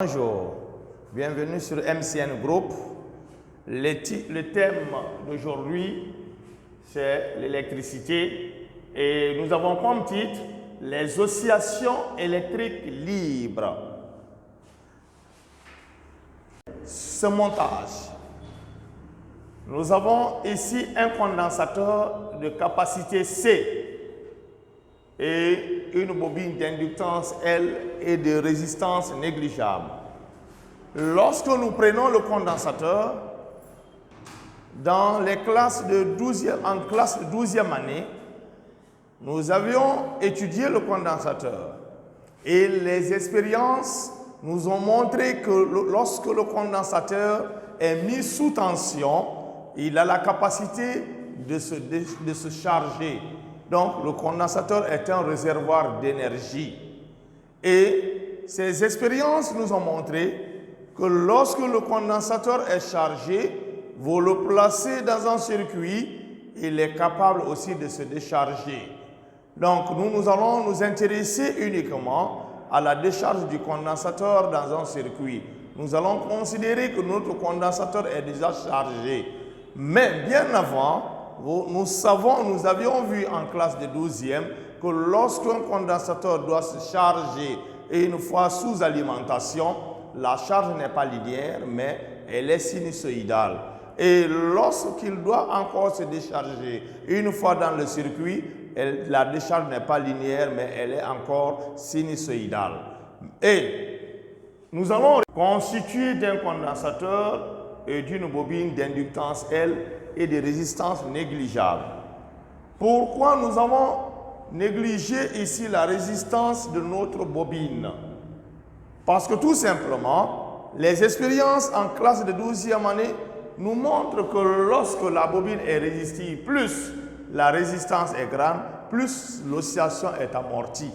Bonjour, bienvenue sur MCN Group. Le thème d'aujourd'hui, c'est l'électricité et nous avons comme titre les oscillations électriques libres. Ce montage, nous avons ici un condensateur de capacité C et une bobine d'inductance L et de résistance négligeable. Lorsque nous prenons le condensateur, dans les classes en classe de 12e année, nous avions étudié le condensateur et les expériences nous ont montré que lorsque le condensateur est mis sous tension, il a la capacité de se charger. Donc, le condensateur est un réservoir d'énergie. Et ces expériences nous ont montré que lorsque le condensateur est chargé, vous le placez dans un circuit, il est capable aussi de se décharger. Donc, nous allons nous intéresser uniquement à la décharge du condensateur dans un circuit. Nous allons considérer que notre condensateur est déjà chargé. Mais bien avant, nous avions vu en classe de 12e que lorsqu'un condensateur doit se charger et une fois sous alimentation, la charge n'est pas linéaire, mais elle est sinusoïdale. Et lorsqu'il doit encore se décharger une fois dans le circuit, la décharge n'est pas linéaire, mais elle est encore sinusoïdale. Et nous allons constituer d'un condensateur et d'une bobine d'inductance L et de résistance négligeable. Pourquoi nous avons négligé ici la résistance de notre bobine? Parce que tout simplement, les expériences en classe de 12e année nous montrent que lorsque la bobine est résistive, plus la résistance est grande, plus l'oscillation est amortie.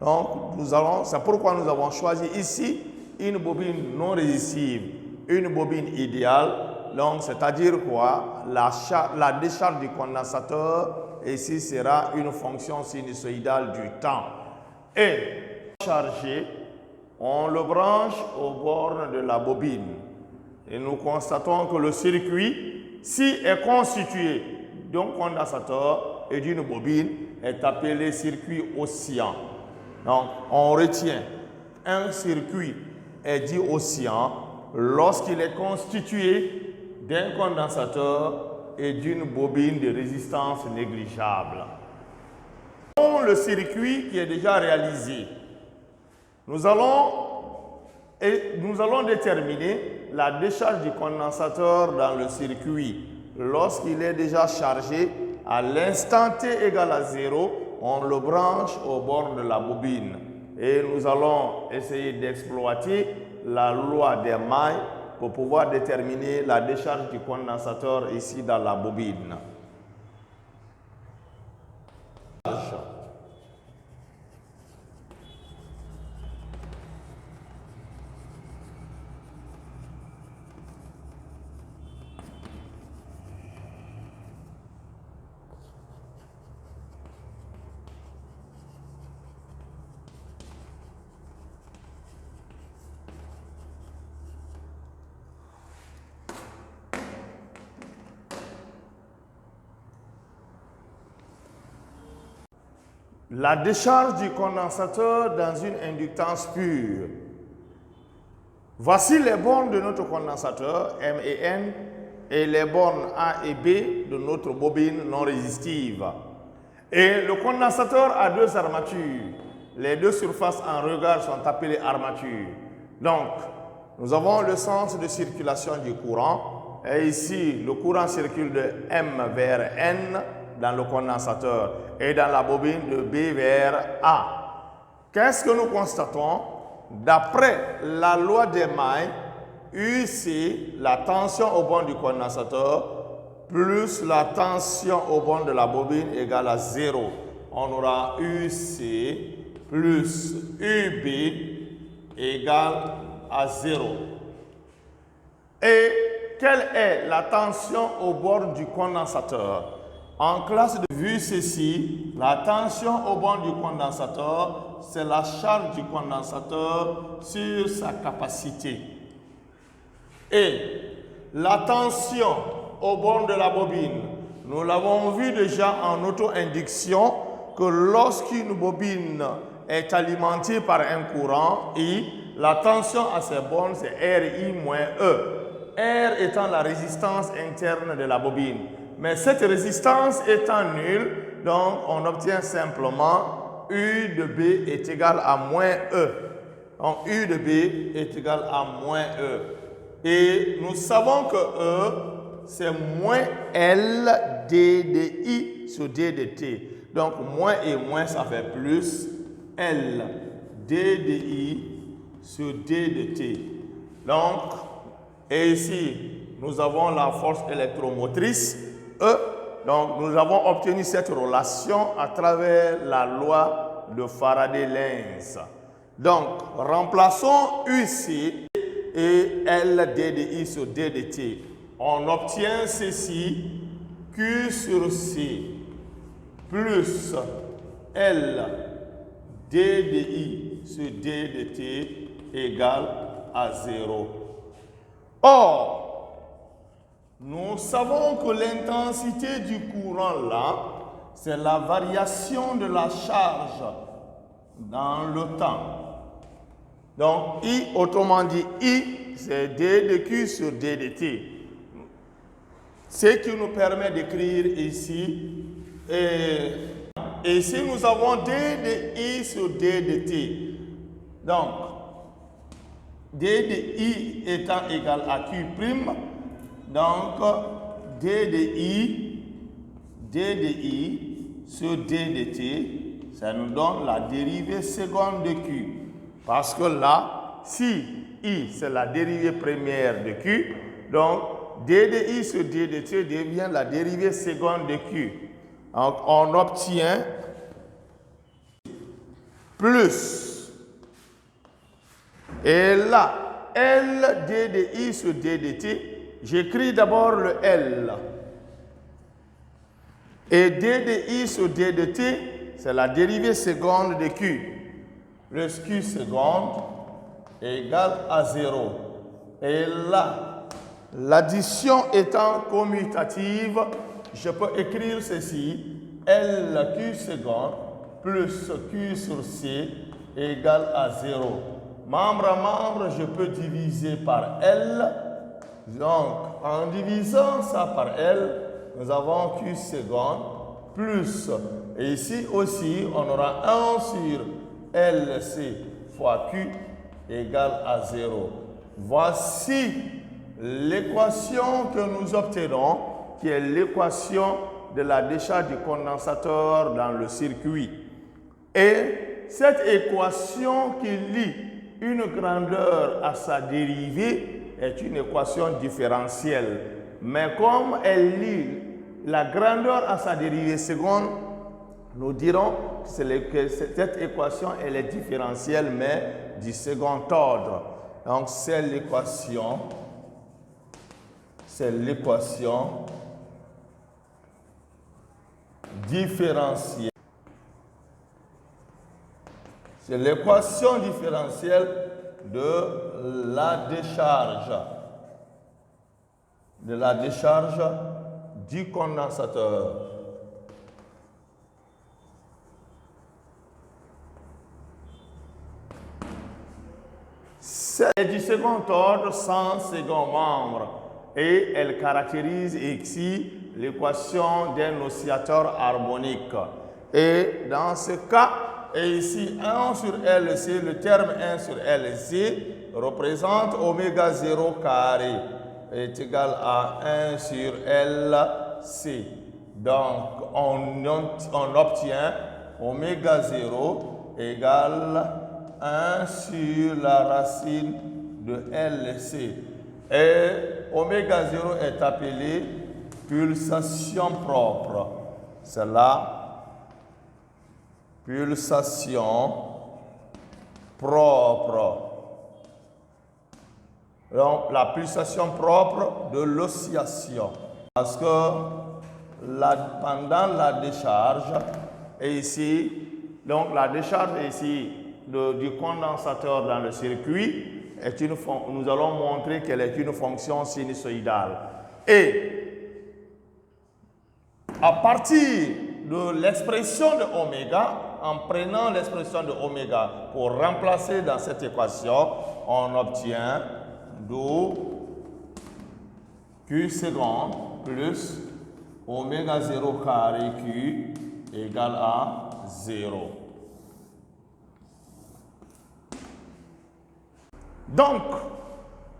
Donc, c'est pourquoi nous avons choisi ici une bobine non résistive, une bobine idéale. Donc, c'est-à-dire quoi? La décharge du condensateur ici sera une fonction sinusoïdale du temps. Et chargé, on le branche aux bornes de la bobine. Et nous constatons que le circuit, si est constitué d'un condensateur et d'une bobine, est appelé circuit oscillant. Donc, on retient un circuit est dit oscillant lorsqu'il est constitué d'un condensateur et d'une bobine de résistance négligeable. Dans le circuit qui est déjà réalisé, nous allons déterminer la décharge du condensateur dans le circuit. Lorsqu'il est déjà chargé, à l'instant t égal à 0, on le branche au bord de la bobine. Et nous allons essayer d'exploiter la loi des mailles pour pouvoir déterminer la décharge du condensateur ici dans la bobine. La décharge du condensateur dans une inductance pure. Voici les bornes de notre condensateur M et N et les bornes A et B de notre bobine non résistive. Et le condensateur a deux armatures. Les deux surfaces en regard sont appelées armatures. Donc, nous avons le sens de circulation du courant. Et ici, le courant circule de M vers N dans le condensateur et dans la bobine de B vers A. Qu'est-ce que nous constatons? D'après la loi des mailles, UC, la tension au borne du condensateur, plus la tension au borne de la bobine égale à 0. On aura UC plus UB égale à 0. Et quelle est la tension au borne du condensateur? En classe de vue ceci, la tension au bord du condensateur c'est la charge du condensateur sur sa capacité. Et la tension au bord de la bobine, nous l'avons vu déjà en auto-induction que lorsqu'une bobine est alimentée par un courant I, la tension à ses bornes c'est RI moins E. R étant la résistance interne de la bobine. Mais cette résistance étant nulle, donc on obtient simplement U de B est égal à moins E. Donc U de B est égal à moins E. Et nous savons que E, c'est moins L D de I sur D de T. Donc moins et moins, ça fait plus L D de I sur D de T. Donc, et ici, nous avons la force électromotrice E. Donc, nous avons obtenu cette relation à travers la loi de Faraday-Lenz. Donc, remplaçons U ici et L D de I sur D de T. On obtient ceci, Q sur C plus L D de I sur D de T égale à 0. Or, nous savons que l'intensité du courant là, c'est la variation de la charge dans le temps. Donc, I, autrement dit, I, c'est D de Q sur D de T. Ce qui nous permet d'écrire ici, et ici nous avons D de I sur D de T. Donc, D de I étant égal à Q', donc D de I sur D de T, ça nous donne la dérivée seconde de Q. Parce que là, si I c'est la dérivée première de Q, donc D de I sur D de T devient la dérivée seconde de Q. Donc on obtient plus. Et là, L D de I sur D de T, j'écris d'abord le L. Et D de I sur D de T, c'est la dérivée seconde de Q. Plus Q seconde égale à 0. Et là, l'addition étant commutative, je peux écrire ceci, LQ seconde plus Q sur C égale à 0. Membre à membre, je peux diviser par L. Donc, en divisant ça par L, nous avons Q seconde plus, et ici aussi, on aura 1 sur LC fois Q égale à 0. Voici l'équation que nous obtenons, qui est l'équation de la décharge du condensateur dans le circuit. Et cette équation qui lie une grandeur à sa dérivée est une équation différentielle. Mais comme elle lie la grandeur à sa dérivée seconde, nous dirons que cette équation elle est différentielle, mais du second ordre. Donc c'est l'équation différentielle. C'est l'équation différentielle de la décharge du condensateur. C'est du second ordre sans second membre et elle caractérise ici l'équation d'un oscillateur harmonique. Et dans ce cas, et ici 1 sur LC, le terme 1 sur LC représente oméga 0 carré est égal à 1 sur LC. Donc on obtient oméga 0 égale 1 sur la racine de LC. Et oméga 0 est appelé pulsation propre. C'est la pulsation propre. Donc, la pulsation propre de l'oscillation. Parce que pendant la décharge, et ici, donc la décharge est ici du condensateur dans le circuit, nous allons montrer qu'elle est une fonction sinusoïdale. Et à partir de l'expression de oméga, en prenant l'expression de oméga pour remplacer dans cette équation, on obtient do Q seconde plus oméga 0 carré Q égale à 0. Donc,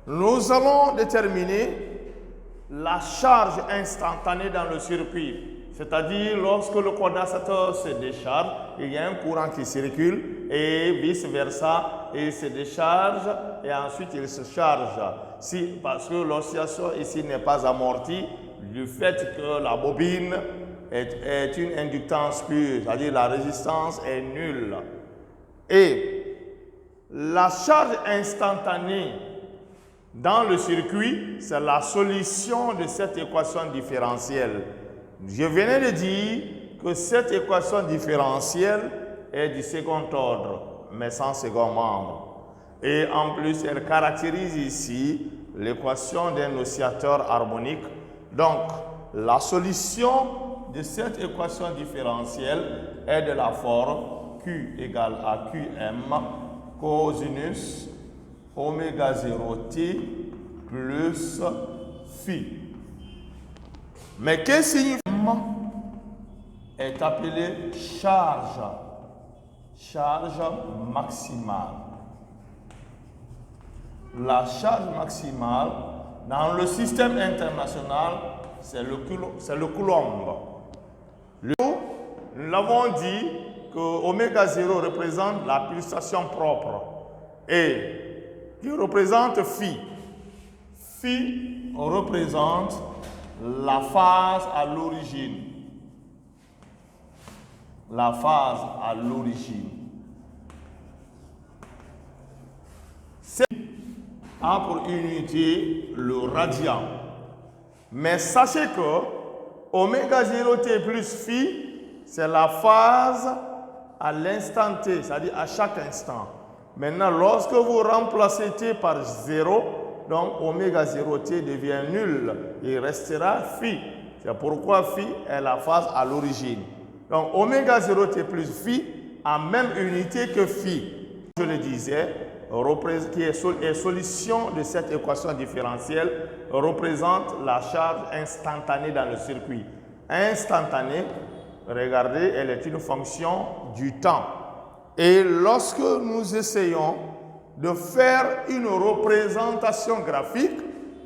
nous allons déterminer la charge instantanée dans le circuit. C'est-à-dire, lorsque le condensateur se décharge, il y a un courant qui circule et vice-versa, il se décharge et ensuite il se charge. Parce que l'oscillation ici n'est pas amortie du fait que la bobine est une inductance pure, c'est-à-dire la résistance est nulle. Et la charge instantanée dans le circuit, c'est la solution de cette équation différentielle. Je venais de dire que cette équation différentielle est du second ordre, mais sans second membre. Et en plus, elle caractérise ici l'équation d'un oscillateur harmonique. Donc, la solution de cette équation différentielle est de la forme Q égale à QM cosinus oméga 0t plus phi. Mais que signifie est appelé charge maximale. La charge maximale dans le système international, c'est le coulomb. Nous l'avons dit que oméga 0 représente la pulsation propre et qui représente phi. Phi représente la phase à l'origine. La phase à l'origine. C'est a pour unité le radian. Mais sachez que oméga 0t plus phi, c'est la phase à l'instant t, c'est-à-dire à chaque instant. Maintenant, lorsque vous remplacez t par 0, donc oméga 0t devient nul. Il restera phi. C'est pourquoi phi est la phase à l'origine. Donc oméga 0t plus phi a même unité que phi. Je le disais, qui est solution de cette équation différentielle, représente la charge instantanée dans le circuit. Instantanée, regardez, elle est une fonction du temps. Et lorsque nous essayons de faire une représentation graphique,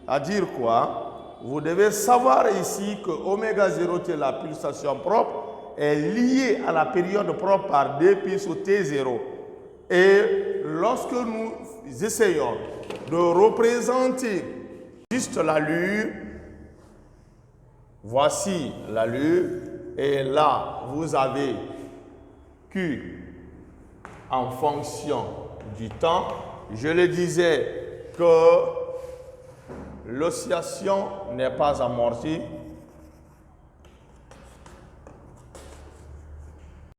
à dire quoi? Vous devez savoir ici que oméga 0t, la pulsation propre, est liée à la période propre par 2 pi sur t0. Et lorsque nous essayons de représenter juste l'allure, voici l'allure, et là vous avez Q en fonction du temps. Je le disais que l'oscillation n'est pas amortie,